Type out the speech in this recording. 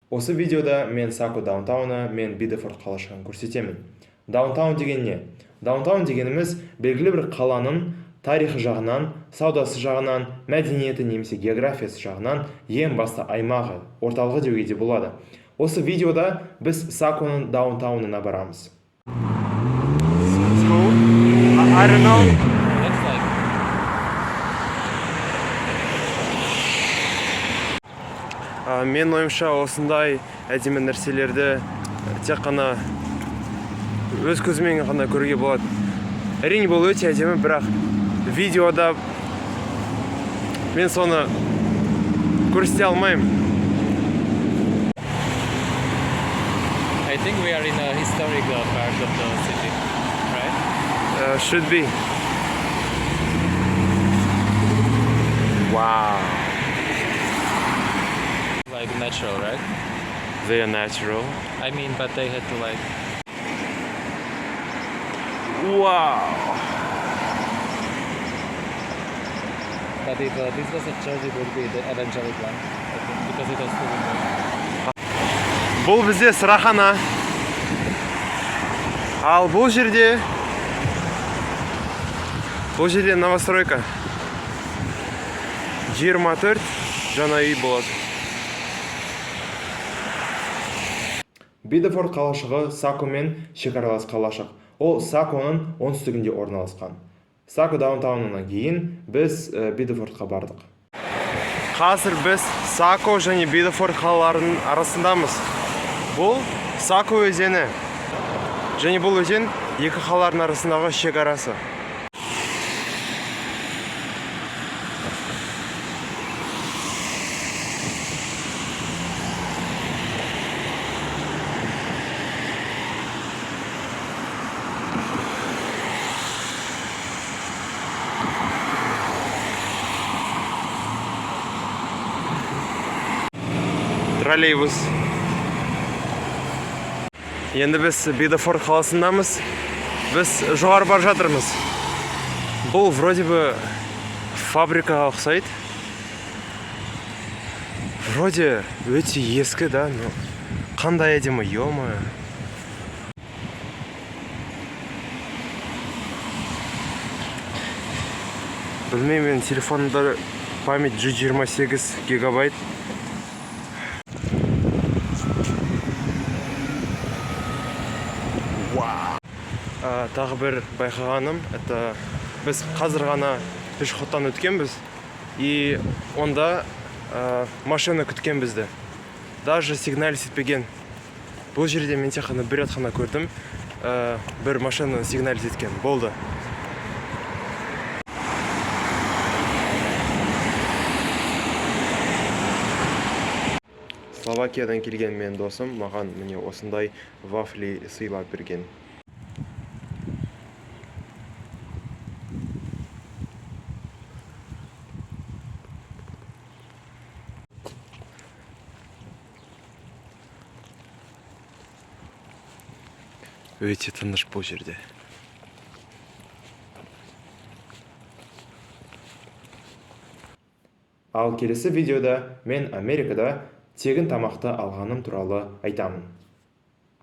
Осы видеода мен Сако даунтауны мен Бидефорд қалашығын көрсетемін. Даунтаун деген не? Даунтаун дегеніміз белгілі бір қаланың тарихы жағынан, саудасы жағынан, мәдениеті немесе географиясы жағынан ең басты аймағы, орталығы деуге де болады. Осы видеода біз Саконың даунтаунына барамыз. I don't know. Мен ойымша осындай әдемі нәрселерді тек қана өз көзімен ғана көруге болады. Әрине бұл өте әдемі, бірақ видеода мен соны көрсете алмаймын. I think we are in a historical part of the city, right? Should be. Wow. Like natural, right? They are natural. I mean, but they had to like... Wow. But if this was a church, it would be the evangelic one, I think, because it was still in there. Бұл бізде сырахана. Ал бұл жерде новостройка. 24 жаңа үй болады. Бидефорд қалашығы Сакомен шекаралас қалашық. Ол Саконың оңтүстігінде орналасқан. Сако даунтаунынан кейін біз Бидефордқа бардық. Қазір біз Сако және Бидефорд қалаларының арасындамыз. Бұл Сако өзені. Және бұл өзен екі қалалардың арасындағы шекарасы. Троллейбус. Енді біз Бидефорд қаласындамыз. Біз жоғары бар жатырмыз. Бұл вроде бы фабрикаға ұқсайды. Вроде өте ескі, да, но қандай әдемі, ё-моё. Білмеймін, телефонымда память 128 гигабайт. Тағы бір байқағаным, біз қазір ғана пешеходтан өткенбіз, и онда машина күткен бізді. Даже сигналь сетпеген. Бұл жерде мен тек қана бір рет қана көрдім, бір машина сигналь сеткен. Болды. Словакиядан келген мен досым маған міне осындай вафли сыйлап берген. Өте тыныш бұл жерде. Ал келесі видеода мен Америкада тегін тамақты алғаным туралы айтамын.